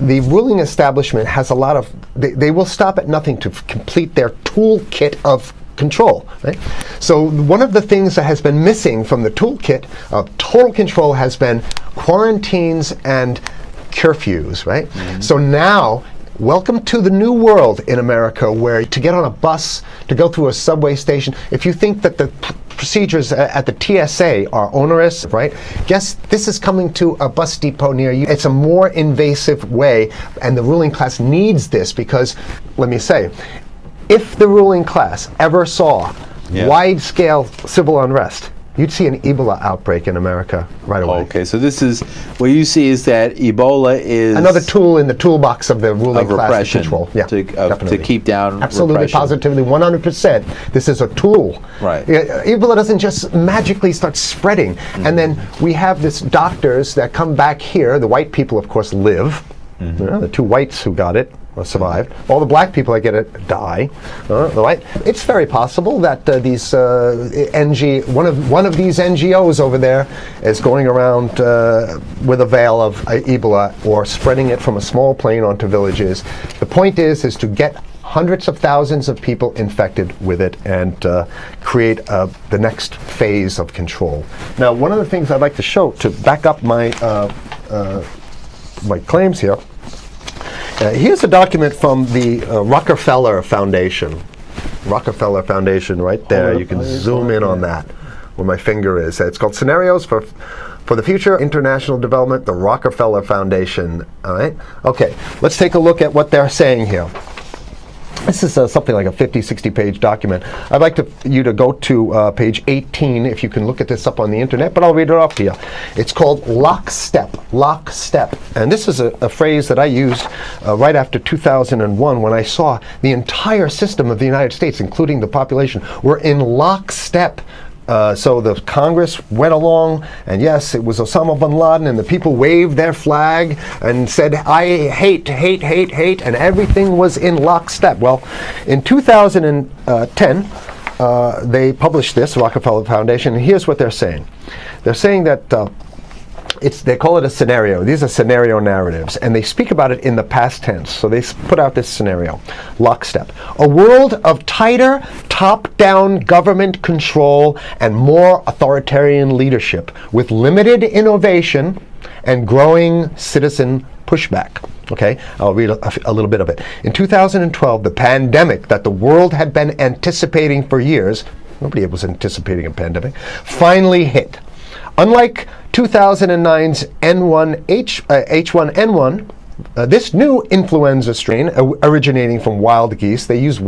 the ruling establishment has a lot of, they will stop at nothing to complete their toolkit of control, right? So one of the things that has been missing from the toolkit of total control has been quarantines and curfews, right? Mm-hmm. So now, welcome to the new world in America, where to get on a bus, to go through a subway station, if you think that the procedures at the TSA are onerous, right? Guess this is coming to a bus depot near you. It's a more invasive way, and the ruling class needs this because, let me say, if the ruling class ever saw wide-scale civil unrest, you'd see an Ebola outbreak in America right away. Okay, so this is, what you see is that Ebola is another tool in the toolbox of the ruling class to control. Yeah, to keep down absolutely, repression. positively, 100%. This is a tool. Right. Ebola doesn't just magically start spreading. Mm-hmm. And then we have this doctors that come back here. The white people, of course, live. Mm-hmm. You know, the two whites who got it survived. All the black people that get it die. Right? It's very possible that these one of these NGOs over there is going around with a veil of Ebola or spreading it from a small plane onto villages. The point is to get hundreds of thousands of people infected with it and create the next phase of control. Now, one of the things I'd like to show to back up my my claims here. Here's a document from the Rockefeller Foundation. Rockefeller Foundation, right there. You can zoom in on that, where my finger is. It's called Scenarios for the Future International Development, the Rockefeller Foundation. All right. Okay. Let's take a look at what they're saying here. This is something like a 50, 60-page document. I'd like you to go to page 18, if you can look at this up on the internet, but I'll read it off to you. It's called lockstep, lockstep. And this is a phrase that I used right after 2001 when I saw the entire system of the United States, including the population, were in lockstep. So the Congress went along, and yes, it was Osama bin Laden, and the people waved their flag and said, I hate, hate, hate, hate, and everything was in lockstep. Well, in 2010, they published this, Rockefeller Foundation, and here's what they're saying. They're saying that they call it a scenario. These are scenario narratives, and they speak about it in the past tense. So they put out this scenario, lockstep. A world of tighter, top-down government control and more authoritarian leadership with limited innovation and growing citizen pushback. Okay, I'll read a little bit of it. In 2012, the pandemic that the world had been anticipating for years, nobody was anticipating a pandemic, finally hit. Unlike 2009's H1N1, this new influenza strain originating from wild geese, they use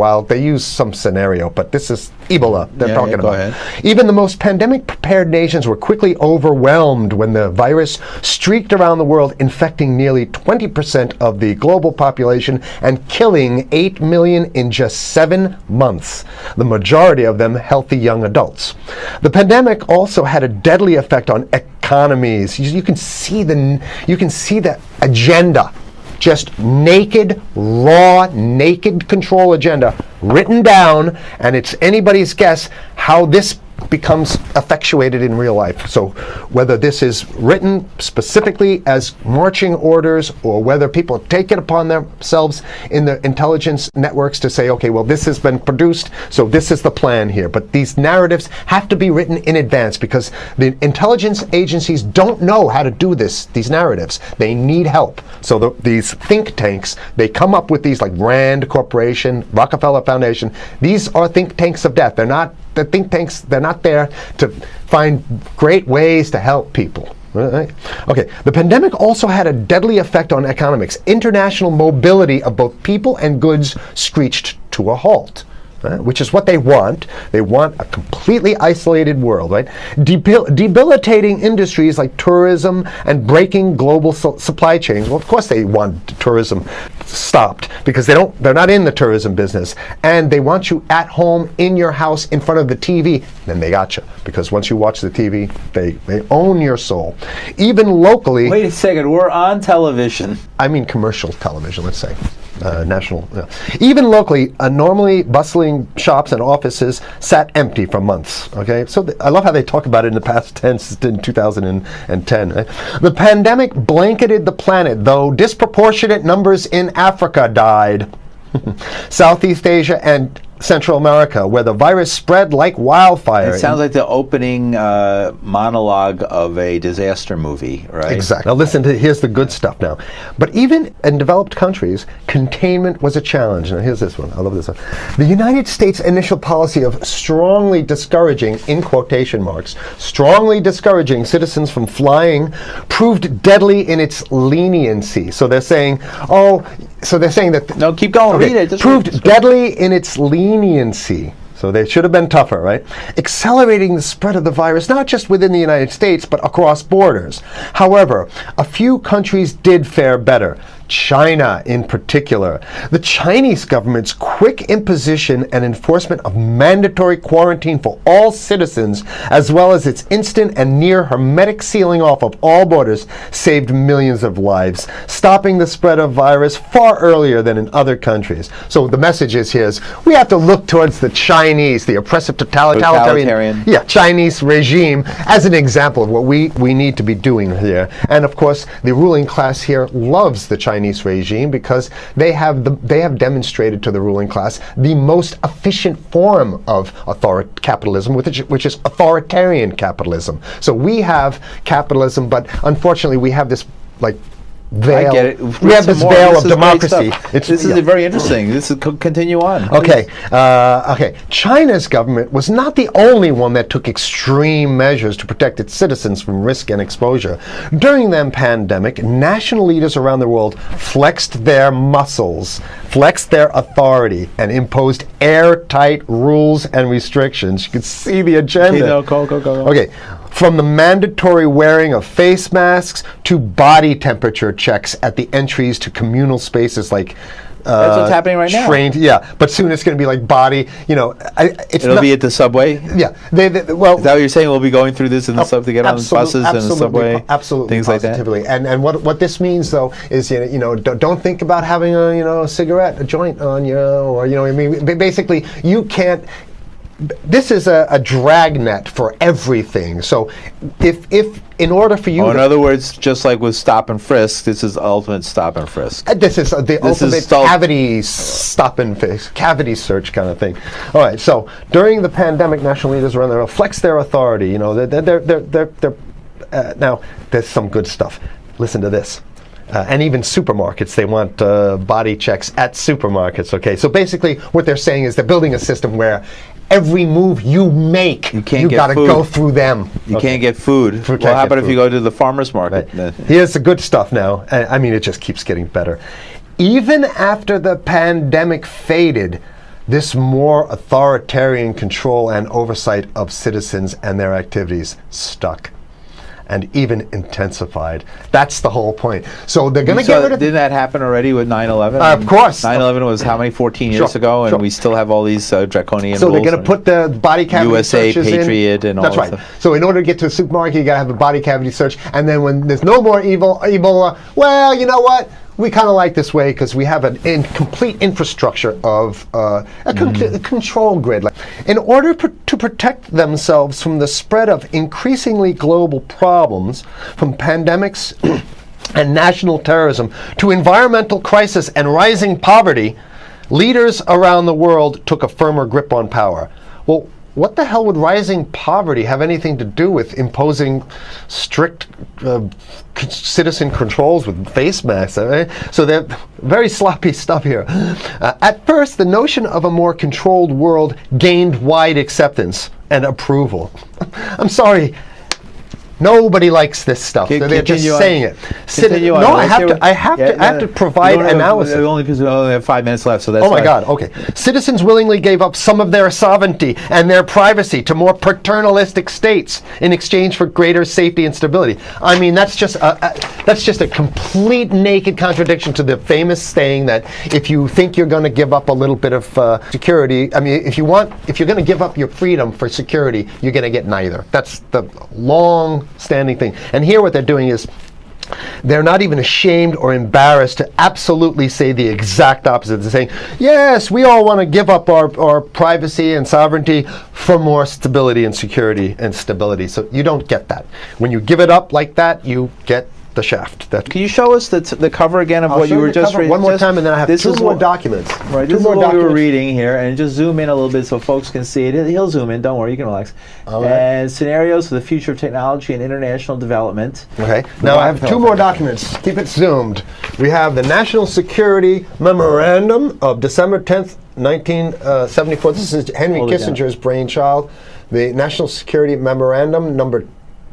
some scenario, but this is Ebola they're talking about. Ahead. Even the most pandemic-prepared nations were quickly overwhelmed when the virus streaked around the world, infecting nearly 20% of the global population and killing 8 million in just 7 months, the majority of them healthy young adults. The pandemic also had a deadly effect on economies. You can see the agenda. Just naked, raw, naked control agenda written down, and it's anybody's guess how this becomes effectuated in real life. So whether this is written specifically as marching orders or whether people take it upon themselves in the intelligence networks to say, okay, well, this has been produced, so this is the plan here. But these narratives have to be written in advance because the intelligence agencies don't know how to do these narratives. They need help. So these think tanks, they come up with these like Rand Corporation, Rockefeller Foundation. These are think tanks of death. They're not the think tanks, they're not there to find great ways to help people. Right? Okay, the pandemic also had a deadly effect on economics. International mobility of both people and goods screeched to a halt. Which is what they want. They want a completely isolated world, right? Debilitating industries like tourism and breaking global supply chains. Well, of course they want tourism stopped because they're not in the tourism business. And they want you at home in your house in front of the TV. Then they got you. Because once you watch the TV, they own your soul. Even locally. Wait a second, we're on television. I mean commercial television, let's say. national. Even locally, normally bustling shops and offices sat empty for months. Okay, so I love how they talk about it in the past tense in 2010. Right? The pandemic blanketed the planet, though disproportionate numbers in Africa died. Southeast Asia and Central America, where the virus spread like wildfire. It sounds like the opening monologue of a disaster movie, right? Exactly. Now listen to, here's the good stuff now. But even in developed countries, containment was a challenge. Now here's this one. I love this one. The United States' initial policy of strongly discouraging, in quotation marks, strongly discouraging citizens from flying proved deadly in its leniency. So they're saying, that... No, keep going. Okay, Read it. proved deadly in its leniency. So they should have been tougher, right? Accelerating the spread of the virus, not just within the United States, but across borders. However, a few countries did fare better. China in particular. The Chinese government's quick imposition and enforcement of mandatory quarantine for all citizens, as well as its instant and near hermetic sealing off of all borders, saved millions of lives, stopping the spread of virus far earlier than in other countries. So the message is here is we have to look towards the Chinese, the oppressive totalitarian Chinese regime as an example of what we need to be doing here. And of course, the ruling class here loves the Chinese regime because they have demonstrated to the ruling class the most efficient form of capitalism, which is authoritarian capitalism. So we have capitalism, but unfortunately we have this veil. I get it. We have this veil of democracy. This is very interesting. This is continue on. Okay. China's government was not the only one that took extreme measures to protect its citizens from risk and exposure. During the pandemic, national leaders around the world flexed their muscles, flexed their authority, and imposed airtight rules and restrictions. You can see the agenda. Okay, go. Okay. From the mandatory wearing of face masks to body temperature checks at the entries to communal spaces like that's what's happening right now. But soon it's going to be like body. It'll be at the subway. Yeah, well, is that what you're saying? We'll be going through this in the subway to get on the buses and the subway, absolutely, things like that. And what this means though is don't think about having a cigarette, a joint on you, or basically you can't. This is a dragnet for everything. So if in order for you in other words, just like with stop and frisk, this is ultimate stop and frisk. This is the ultimate cavity stop and frisk, cavity search kind of thing. All right, so during the pandemic, national leaders around the world flexed their authority. Now there's some good stuff. Listen to this. And even supermarkets, they want body checks at supermarkets. Okay, so basically what they're saying is they're building a system where every move you make, you got to go through them. You can't get food. Well, how about if you go to the farmer's market? Right. Here's the good stuff now. It just keeps getting better. Even after the pandemic faded, this more authoritarian control and oversight of citizens and their activities stuck. And even intensified. That's the whole point. So they're going to get rid of... Didn't that happen already with 9/11? Of course. 9/11 was how many, 14 years ago? And we still have all these draconian rules. So they're going to put the body cavity USA searches Patriot and all that. That's right. So in order to get to a supermarket, you got to have a body cavity search. And then when there's no more Ebola, well, you know what? We kind of like this way because we have an complete infrastructure of a control grid. In order to protect themselves from the spread of increasingly global problems, from pandemics and national terrorism to environmental crisis and rising poverty, leaders around the world took a firmer grip on power. Well, what the hell would rising poverty have anything to do with imposing strict citizen controls with face masks? Right? So they're very sloppy stuff here. At first, the notion of a more controlled world gained wide acceptance and approval. I'm sorry. Nobody likes this stuff. They're just saying it. I have to provide analysis. We only have 5 minutes left, so that's. Oh my God. Okay. Citizens willingly gave up some of their sovereignty and their privacy to more paternalistic states in exchange for greater safety and stability. I mean, that's just a complete naked contradiction to the famous saying that if you think you're going to give up a little bit of security, if you're going to give up your freedom for security, you're going to get neither. That's the long-standing thing. And here what they're doing is They're not even ashamed or embarrassed to absolutely say the exact opposite. They're saying, yes, we all want to give up our privacy and sovereignty for more stability and security and stability. So you don't get that. When you give it up like that, you get the shaft. Can you show us the cover again of what you were just reading? One more time, and then I have two more documents. Right, this is what we were reading here, and just zoom in a little bit so folks can see it. He'll zoom in, don't worry, you can relax. All right. And scenarios for the future of technology and international development. Okay, now I have two more documents. Keep it zoomed. We have the National Security Memorandum of December 10th, 1974. This is Henry Kissinger's brainchild. The National Security Memorandum number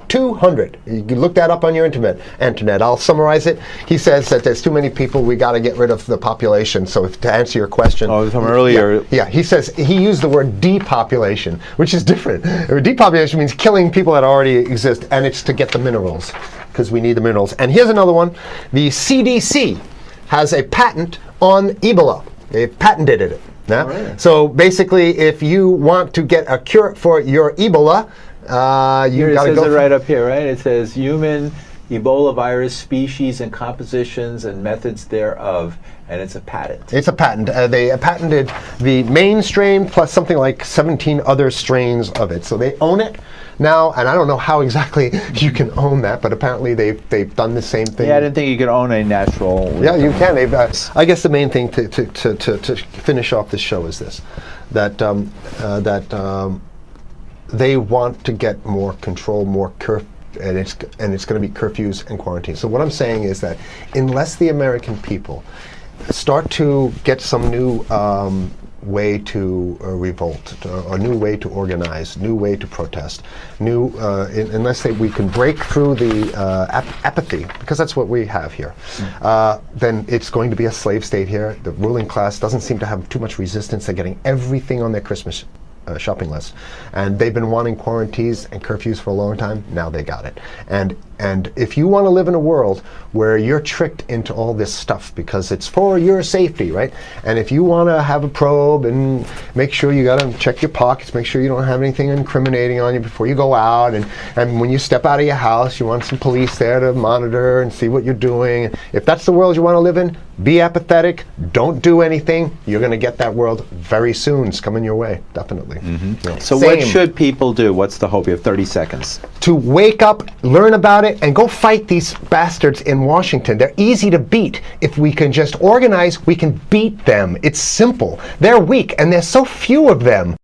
200. You can look that up on your internet. I'll summarize it. He says that there's too many people, we got to get rid of the population. So to answer your question. Oh, from earlier. Yeah, he says, he used the word depopulation, which is different. Depopulation means killing people that already exist, and it's to get the minerals, because we need the minerals. And here's another one. The CDC has a patent on Ebola. They patented it. Yeah? Right. So basically, if you want to get a cure for your Ebola, you got to go. It says it right up here, right? It says human Ebola virus species and compositions and methods thereof, and it's a patent. It's a patent. They patented the main strain plus something like 17 other strains of it. So they own it now, and I don't know how exactly you can own that, but apparently they've done the same thing. Yeah, I didn't think you could own a natural. Yeah, you can. They've, I guess the main thing to finish off this show is this: that they want to get more control, more and it's going to be curfews and quarantines. So what I'm saying is that unless the American people start to get some new way to revolt, a new way to organize, new way to protest, unless we can break through the apathy, because that's what we have here, then it's going to be a slave state here. The ruling class doesn't seem to have too much resistance. They're getting everything on their Christmas shopping list, and they've been wanting quarantines and curfews for a long time. Now they got it. And if you want to live in a world where you're tricked into all this stuff because it's for your safety, right? And if you want to have a probe and make sure you got to check your pockets, make sure you don't have anything incriminating on you before you go out, and when you step out of your house, you want some police there to monitor and see what you're doing. If that's the world you want to live in, be apathetic, don't do anything. You're going to get that world very soon. It's coming your way, definitely. Mm-hmm. Yeah. So what should people do? What's the hope? You have 30 seconds. To wake up, learn about it, and go fight these bastards in Washington. They're easy to beat. If we can just organize, we can beat them. It's simple. They're weak, and there's so few of them.